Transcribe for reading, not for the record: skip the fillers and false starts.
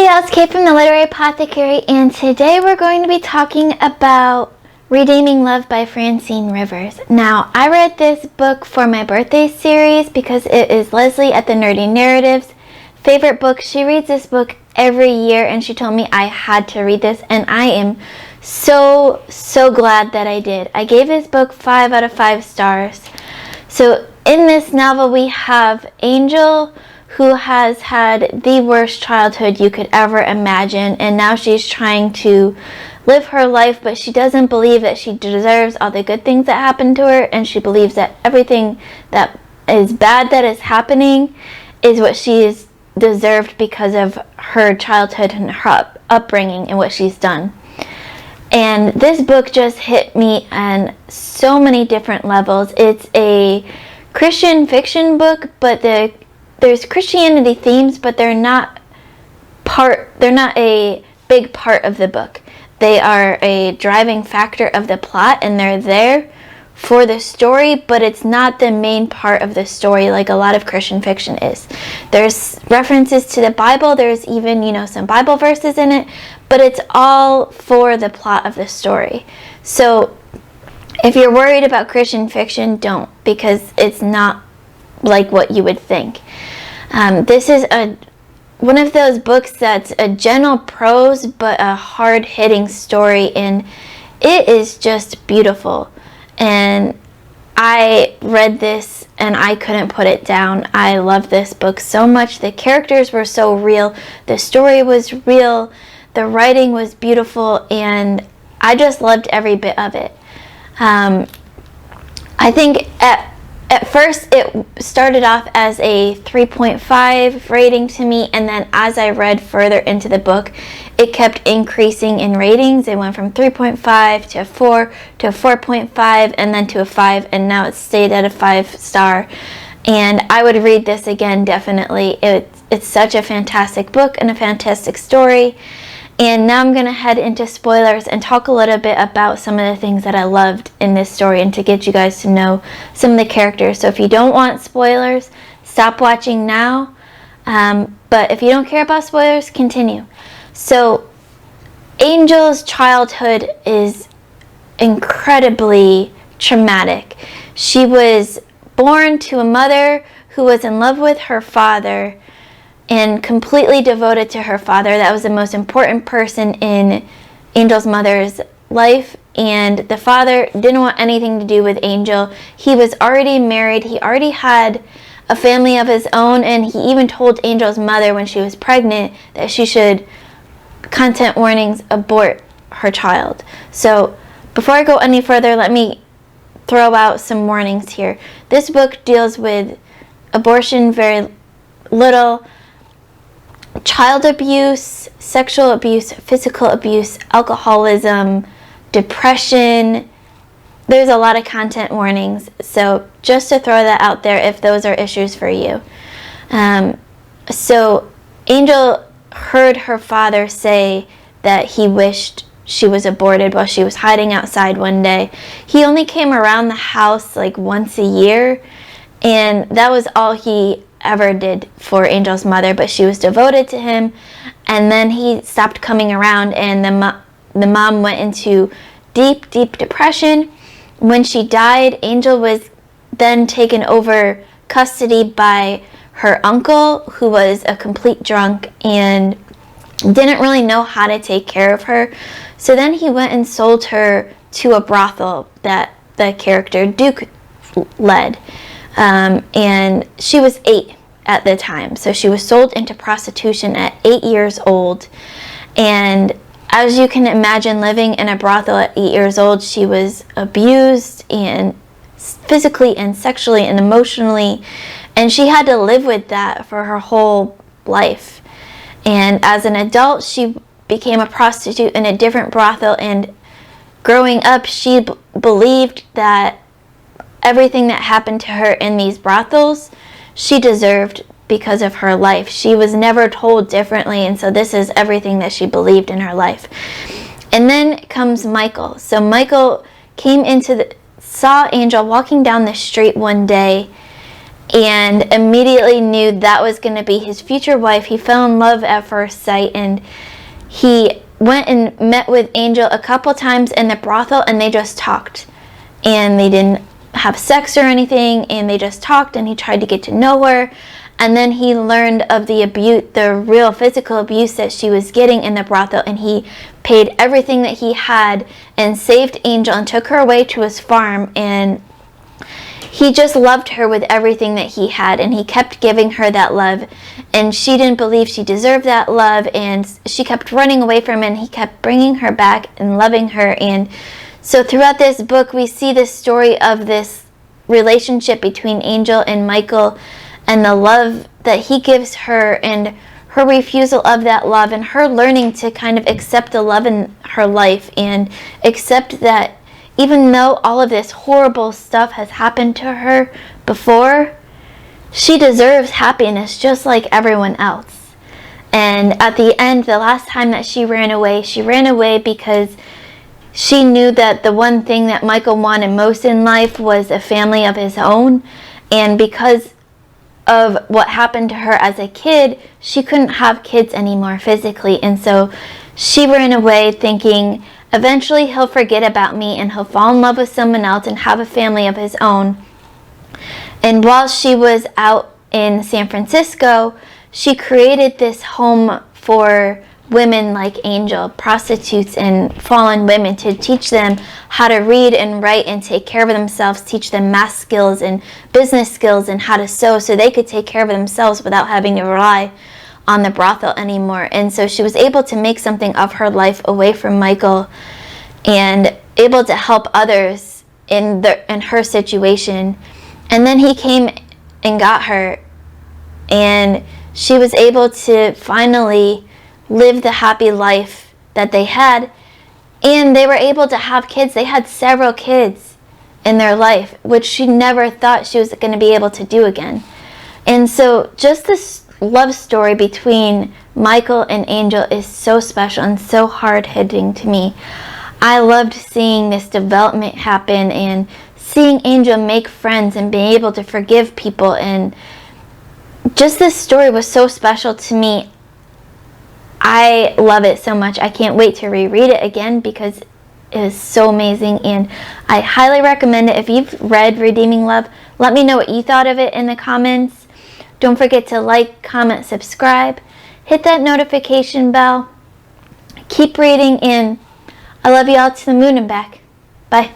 Hey y'all, it's Kate from the Literary Apothecary, and today we're going to be talking about Redeeming Love by Francine Rivers. Now, I read this book for my birthday series because it is Leslie at the Nerdy Narratives' favorite book. She reads this book every year, and she told me I had to read this, and I am so glad that I did. I gave this book 5 out of 5 stars. So in this novel we have Angel, who has had the worst childhood you could ever imagine, and now she's trying to live her life, but she doesn't believe that she deserves all the good things that happen to her, and she believes that everything that is bad that is happening is what she is deserved because of her childhood and her upbringing and what she's done. And this book just hit me on so many different levels. It's a Christian fiction book, but there's Christianity themes, but they're not a big part of the book. They are a driving factor of the plot, and they're there for the story, but it's not the main part of the story like a lot of Christian fiction is. There's references to the Bible, there's even, some Bible verses in it, but it's all for the plot of the story. So if you're worried about Christian fiction, don't, because it's not like what you would think. This is one of those books that's a gentle prose but a hard-hitting story, and it is just beautiful. And I read this and I couldn't put it down. I love this book so much. The characters were so real, the story was real, the writing was beautiful, and I just loved every bit of it. I think at first it started off as a 3.5 rating to me, and then as I read further into the book, it kept increasing in ratings. It went from 3.5 to a 4 to a 4.5 and then to a 5, and now it's stayed at a 5-star. And I would read this again, definitely. It's such a fantastic book and a fantastic story. And now I'm going to head into spoilers and talk a little bit about some of the things that I loved in this story and to get you guys to know some of the characters. So if you don't want spoilers, stop watching now. But if you don't care about spoilers, continue. So Angel's childhood is incredibly traumatic. She was born to a mother who was in love with her father and completely devoted to her father. That was the most important person in Angel's mother's life, and the father didn't want anything to do with Angel. He was already married, he already had a family of his own, and he even told Angel's mother when she was pregnant that she should, content warnings, abort her child. So before I go any further, let me throw out some warnings here. This book deals with abortion very little, child abuse, sexual abuse, physical abuse, alcoholism, depression. There's a lot of content warnings, so just to throw that out there if those are issues for you. So Angel heard her father say that he wished she was aborted while she was hiding outside one day. He only came around the house like once a year, and that was all he ever did for Angel's mother, but she was devoted to him. And then he stopped coming around, and the mom went into deep depression. When she died, Angel was then taken over custody by her uncle, who was a complete drunk and didn't really know how to take care of her. So then he went and sold her to a brothel that the character Duke led. And she was 8 at the time, so she was sold into prostitution at 8 years old. And as you can imagine, living in a brothel at 8 years old, she was abused, and physically and sexually and emotionally, and she had to live with that for her whole life. And as an adult, she became a prostitute in a different brothel, and growing up, she believed that everything that happened to her in these brothels, she deserved because of her life. She was never told differently, and so this is everything that she believed in her life. And then comes Michael. So Michael saw Angel walking down the street one day, and immediately knew that was going to be his future wife. He fell in love at first sight, and he went and met with Angel a couple times in the brothel, and they just talked. And they didn't have sex or anything, and they just talked, and he tried to get to know her. And then he learned of the abuse, the real physical abuse that she was getting in the brothel, and he paid everything that he had and saved Angel and took her away to his farm, and he just loved her with everything that he had, and he kept giving her that love, and she didn't believe she deserved that love, and she kept running away from him, and he kept bringing her back and loving her. And so throughout this book, we see the story of this relationship between Angel and Michael, and the love that he gives her, and her refusal of that love, and her learning to kind of accept the love in her life, and accept that even though all of this horrible stuff has happened to her before, she deserves happiness just like everyone else. And at the end, the last time that she ran away because she knew that the one thing that Michael wanted most in life was a family of his own. And because of what happened to her as a kid, she couldn't have kids anymore physically. And so she ran away thinking, eventually he'll forget about me and he'll fall in love with someone else and have a family of his own. And while she was out in San Francisco, she created this home for women like Angel, prostitutes and fallen women, to teach them how to read and write and take care of themselves, teach them math skills and business skills and how to sew, so they could take care of themselves without having to rely on the brothel anymore. And so she was able to make something of her life away from Michael, and able to help others in her situation. And then he came and got her, and she was able to finally live the happy life that they had, and they were able to have kids. They had several kids in their life, which she never thought she was going to be able to do again. And so just this love story between Michael and Angel is so special and so hard-hitting to me. I loved seeing this development happen and seeing Angel make friends and being able to forgive people, and just this story was so special to me. I love it so much. I can't wait to reread it again because it is so amazing, and I highly recommend it. If you've read Redeeming Love, let me know what you thought of it in the comments. Don't forget to like, comment, subscribe, hit that notification bell. Keep reading, and I love you all to the moon and back. Bye.